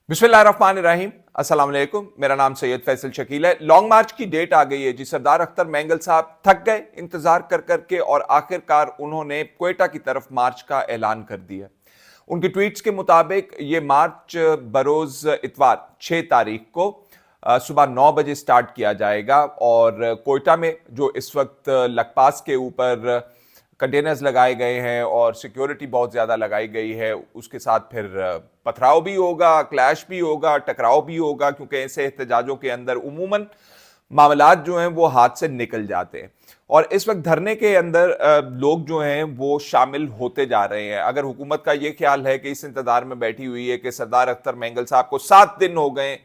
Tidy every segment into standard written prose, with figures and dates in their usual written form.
बिस्मिल्लाहिर्रहमानिर्रहीम। अस्सलाम वालेकुम। मेरा नाम सैयद फैसल शकील है। लॉन्ग मार्च की डेट आ गई है जी। सरदार अख्तर मेंगल साहब थक गए इंतजार कर करके और आखिरकार उन्होंने क्वेटा की तरफ मार्च का ऐलान कर दिया। उनकी ट्वीट्स के मुताबिक ये मार्च बरोज इतवार 6 तारीख को सुबह 9 बजे स्टार्ट किया जाएगा और कोयटा में जो इस वक्त लखपास के ऊपर कंटेनर्स लगाए गए हैं और सिक्योरिटी बहुत ज़्यादा लगाई गई है, उसके साथ फिर पथराव भी होगा, क्लैश भी होगा, टकराव भी होगा, क्योंकि ऐसे एहतजाजों के अंदर उमूमन मामलात जो हैं वो हाथ से निकल जाते हैं। और इस वक्त धरने के अंदर लोग जो हैं वो शामिल होते जा रहे हैं। अगर हुकूमत का ये ख्याल है कि इस इंतजार में बैठी हुई है कि सरदार अख्तर मेंगल साहब को 7 दिन हो गए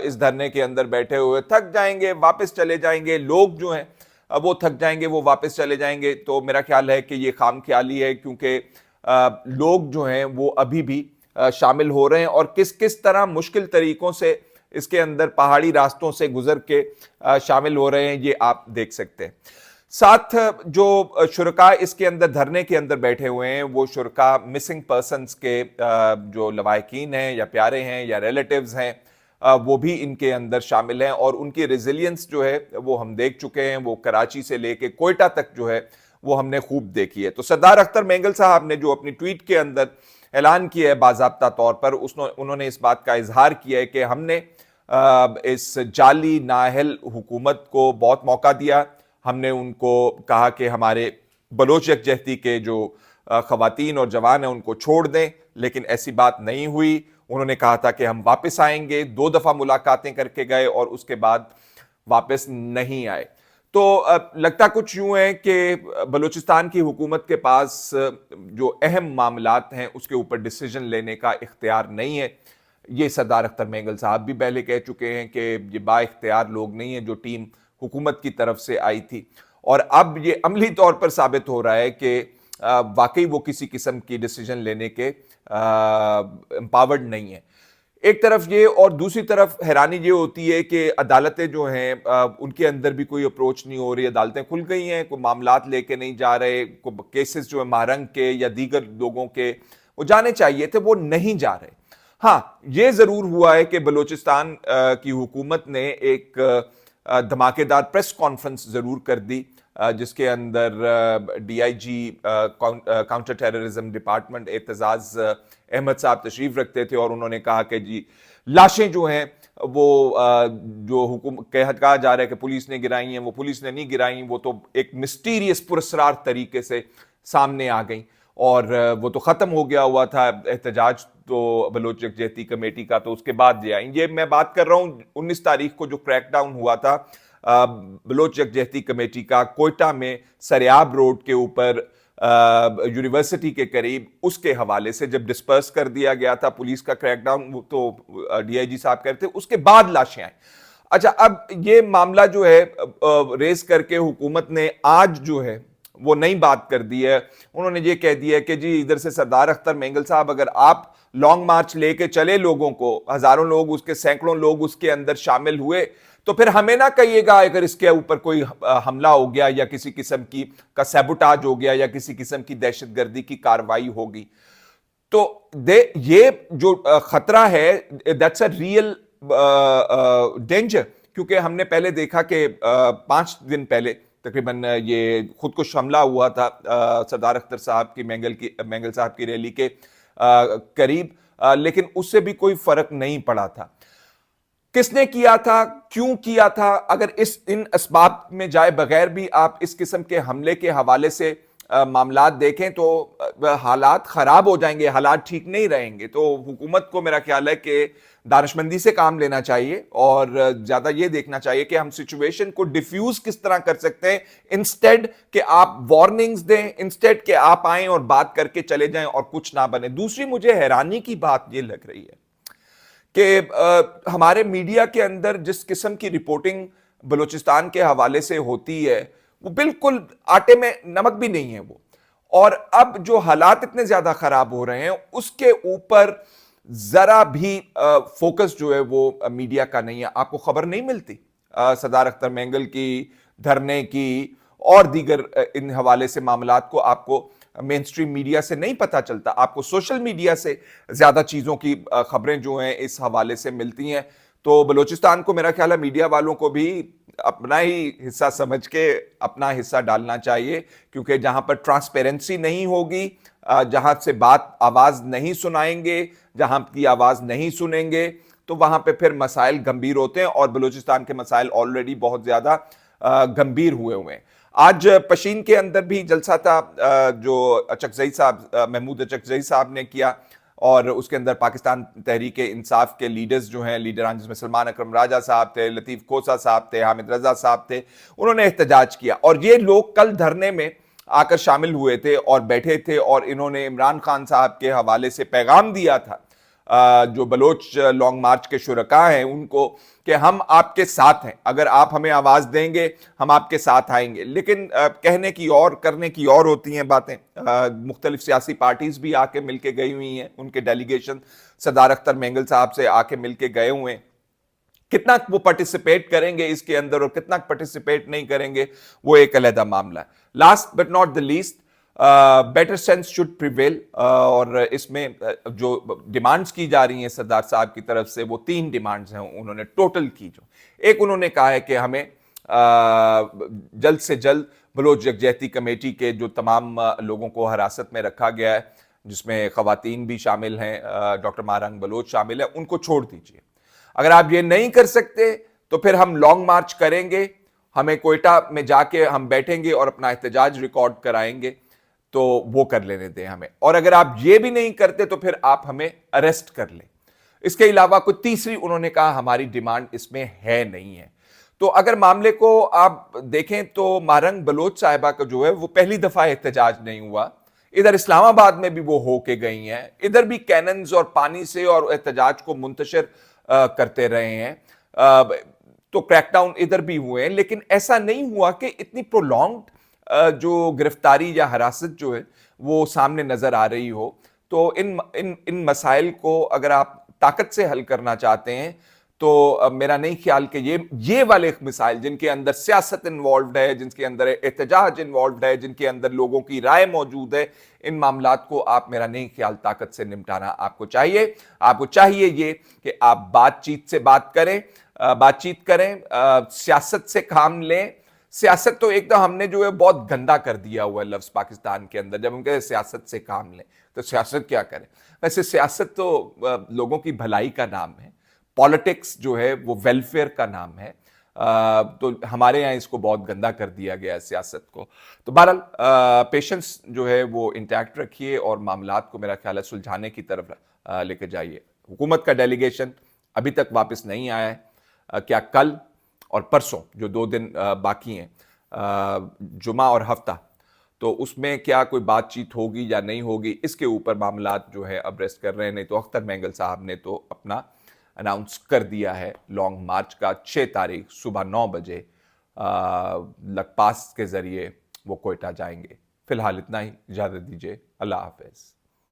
इस धरने के अंदर बैठे हुए, थक जाएंगे, वापस चले जाएंगे, लोग जो हैं वो थक जाएंगे, वो वापस चले जाएंगे, तो मेरा ख्याल है कि ये खाम ख्याली है, क्योंकि लोग जो हैं वो अभी भी शामिल हो रहे हैं और किस किस तरह मुश्किल तरीकों से इसके अंदर पहाड़ी रास्तों से गुजर के शामिल हो रहे हैं, ये आप देख सकते हैं। साथ जो शुरका इसके अंदर धरने के अंदर बैठे हुए हैं वो शुरका मिसिंग पर्सन्स के जो लवाहिकीन हैं या प्यारे हैं या रिलेटिव्स हैं, वो भी इनके अंदर शामिल हैं और उनकी रेजिलियंस जो है वो हम देख चुके हैं। वो कराची से लेके कोयटा तक जो है वो हमने खूब देखी है। तो सरदार अख्तर मेंगल साहब ने जो अपनी ट्वीट के अंदर ऐलान किया है बाज़ाब्ता तौर पर, उन्होंने इस बात का इजहार किया है कि हमने इस जाली नाअहल हुकूमत को बहुत मौका दिया। हमने उनको कहा कि हमारे बलोच यकजहती के जो खवातीन और जवान हैं उनको छोड़ दें, लेकिन ऐसी बात नहीं हुई। उन्होंने कहा था कि हम वापस आएंगे, 2 दफा मुलाकातें करके गए और उसके बाद वापस नहीं आए। तो लगता कुछ यूं है कि बलूचिस्तान की हुकूमत के पास जो अहम मामलात हैं उसके ऊपर डिसीजन लेने का इख्तियार नहीं है। ये सरदार अख्तर मेंगल साहब भी पहले कह चुके हैं कि ये बाइख्तियार लोग नहीं है जो टीम हुकूमत की तरफ से आई थी, और अब ये अमली तौर पर साबित हो रहा है कि वाकई वो किसी किस्म की डिसीजन लेने के एम्पावर्ड नहीं है। एक तरफ ये, और दूसरी तरफ हैरानी ये होती है कि अदालतें जो हैं उनके अंदर भी कोई अप्रोच नहीं हो रही। अदालतें खुल गई हैं, कोई मामलात लेके नहीं जा रहे, कोई केसेस जो है महारंग के या दीगर लोगों के वो जाने चाहिए थे वो नहीं जा रहे। हाँ, ये जरूर हुआ है कि बलूचिस्तान की हुकूमत ने एक धमाकेदार प्रेस कॉन्फ्रेंस जरूर कर दी, जिसके अंदर DIG counter terrorism department Aitzaz Ahmed साहब तशरीफ रखते थे और उन्होंने कहा कि जी लाशें जो हैं वो जो हुकूमत कहा जा रहा है कि पुलिस ने गिराई हैं, वो पुलिस ने नहीं गिराई, वो तो एक मिस्टीरियस पुरस्रार तरीके से सामने आ गई और वो तो ख़त्म हो गया हुआ था एहतजाज तो बलोच यकजहती कमेटी का, तो उसके बाद ये मैं बात कर रहा हूँ 19 तारीख को जो क्रैकडाउन हुआ था बलोच यकजहती कमेटी का कोयटा में सरियाब रोड के ऊपर यूनिवर्सिटी के करीब, उसके हवाले से जब डिस्पर्स कर दिया गया था पुलिस का क्रैकडाउन, तो डीआईजी साहब कहते उसके बाद लाशें आई। अच्छा, अब ये मामला जो है रेस करके हुकूमत ने आज जो है वो नई बात कर दी है। उन्होंने ये कह दिया कि जी इधर से सरदार अख्तर मेंगल साहब अगर आप लॉन्ग मार्च लेके चले लोगों को, हजारों लोग उसके, सैकड़ों लोग उसके अंदर शामिल हुए, तो फिर हमें ना कहिएगा अगर इसके ऊपर कोई हमला हो गया या किसी किस्म की का सैबोटाज हो गया या किसी किस्म की दहशतगर्दी की कार्रवाई होगी। तो ये जो खतरा है दैट्स अ रियल डेंजर, क्योंकि हमने पहले देखा कि 5 दिन पहले तकरीबन ये खुदकुश हमला हुआ था सरदार अख्तर साहब की मेंगल साहब की रैली के करीब, लेकिन उससे भी कोई फर्क नहीं पड़ा था। किसने किया था, क्यों किया था, अगर इन असबाब में जाए बगैर भी आप इस किस्म के हमले के हवाले से मामलात देखें तो हालात खराब हो जाएंगे, हालात ठीक नहीं रहेंगे। तो हुकूमत को मेरा ख्याल है कि दानिशमंदी से काम लेना चाहिए और ज्यादा ये देखना चाहिए कि हम सिचुएशन को डिफ्यूज किस तरह कर सकते हैं, इंस्टेड कि आप वार्निंग्स दें, इंस्टेड कि आप आएं और बात करके चले जाएं और कुछ ना बने। दूसरी मुझे हैरानी की बात यह लग रही है कि हमारे मीडिया के अंदर जिस किस्म की रिपोर्टिंग बलूचिस्तान के हवाले से होती है वो बिल्कुल आटे में नमक भी नहीं है वो, और अब जो हालात इतने ज्यादा खराब हो रहे हैं उसके ऊपर जरा भी फोकस जो है वो मीडिया का नहीं है। आपको खबर नहीं मिलती सरदार अख्तर मेंगल की, धरने की और दीगर इन हवाले से मामलात को आपको मेन स्ट्रीम मीडिया से नहीं पता चलता, आपको सोशल मीडिया से ज्यादा चीजों की खबरें जो हैं इस हवाले से मिलती हैं। तो बलूचिस्तान को मेरा ख्याल है मीडिया वालों को भी अपना ही हिस्सा समझ के अपना हिस्सा डालना चाहिए, क्योंकि जहां पर ट्रांसपेरेंसी नहीं होगी, जहां से बात आवाज नहीं सुनाएंगे, जहां की आवाज नहीं सुनेंगे, तो वहां पे फिर मसाइल गंभीर होते हैं, और बलूचिस्तान के मसाइल ऑलरेडी बहुत ज्यादा गंभीर हुए हैं। आज पशीन के अंदर भी जलसा था जो अचकजई साहब, महमूद अचकजई साहब ने किया, और उसके अंदर पाकिस्तान तहरीक इंसाफ के लीडर्स जो हैं, लीडरान जिसमें सलमान अकरम राजा साहब थे, लतीफ खोसा साहब थे, हामिद रजा साहब थे, उन्होंने एहतजाज किया। और ये लोग कल धरने में आकर शामिल हुए थे और बैठे थे, और इन्होंने इमरान खान साहब के हवाले से पैगाम दिया था जो बलोच लॉन्ग मार्च के शुरका हैं उनको, कि हम आपके साथ हैं, अगर आप हमें आवाज देंगे हम आपके साथ आएंगे। लेकिन कहने की और करने की और होती हैं बातें। मुख्तलिफ सियासी पार्टीज भी आके मिलके गई हुई हैं, उनके डेलीगेशन सरदार अख्तर मेंगल साहब से आके मिलके गए हुए हैं। कितना वो पार्टिसिपेट करेंगे इसके अंदर और कितना पार्टिसिपेट नहीं करेंगे वो एक अलहदा मामला है। Last but not the least, better sense should prevail, और इसमें जो डिमांड्स की जा रही हैं सरदार साहब की तरफ से, वो 3 डिमांड्स हैं उन्होंने टोटल की। जो एक उन्होंने कहा है कि हमें जल्द से जल्द बलोच यकजहती कमेटी के जो तमाम लोगों को हिरासत में रखा गया है, जिसमें खवातीन भी शामिल हैं, डॉक्टर मारंग बलोच शामिल है, उनको छोड़ दीजिए। अगर आप ये नहीं कर सकते तो फिर हम लॉन्ग मार्च करेंगे, हमें कोयटा में जाके हम बैठेंगे और अपना एहतजाज रिकॉर्ड कराएंगे, तो वो कर लेने दें हमें। और अगर आप ये भी नहीं करते तो फिर आप हमें अरेस्ट कर लें। इसके अलावा कोई तीसरी उन्होंने कहा हमारी डिमांड इसमें है नहीं है। तो अगर मामले को आप देखें तो मारंग बलोच साहिबा का जो है वो पहली दफा एहतजाज नहीं हुआ, इधर इस्लामाबाद में भी वो होके गई हैं, इधर भी कैनन्स और पानी से और एहतजाज को मुंतशिर करते रहे हैं, तो क्रैकडाउन इधर भी हुए हैं, लेकिन ऐसा नहीं हुआ कि इतनी प्रोलॉन्ग्ड जो गिरफ्तारी या हिरासत जो है वो सामने नजर आ रही हो। तो इन मसाइल को अगर आप ताकत से हल करना चाहते हैं तो मेरा नहीं ख्याल कि ये वाले मिसाइल जिनके अंदर सियासत इन्वॉल्व है, जिनके अंदर एहतजाज इन्वॉल्व है, जिनके अंदर लोगों की राय मौजूद है, इन मामलात को आप मेरा नहीं ख्याल ताकत से निपटाना आपको चाहिए। आपको चाहिए ये कि आप बातचीत से बातचीत करें, सियासत से काम लें। सियासत तो एकदम हमने जो है बहुत गंदा कर दिया हुआ है लफ्ज पाकिस्तान के अंदर। जब हम कहते सियासत से काम लें तो सियासत क्या करें? वैसे सियासत तो लोगों की भलाई का नाम है, पॉलिटिक्स जो है वो वेलफेयर का नाम है। तो हमारे यहाँ इसको बहुत गंदा कर दिया गया है सियासत को। तो बहरहाल पेशेंस जो है वो इंटैक्ट रखिए और मामलात को मेरा ख्याल है सुलझाने की तरफ लेके जाइए। हुकूमत का डेलीगेशन अभी तक वापस नहीं आया है। क्या कल और परसों जो 2 दिन बाकी हैं, जुमा और हफ्ता, तो उसमें क्या कोई बातचीत होगी या नहीं होगी, इसके ऊपर मामलात जो है अब रेस्ट कर रहे हैं। नहीं तो अख्तर मेंगल साहब ने तो अपना अनाउंस कर दिया है लॉन्ग मार्च का 6 तारीख सुबह 9 बजे लकपास के जरिए वो कोयटा जाएंगे। फिलहाल इतना ही, इजाजत दीजिए, अल्लाह हाफिज।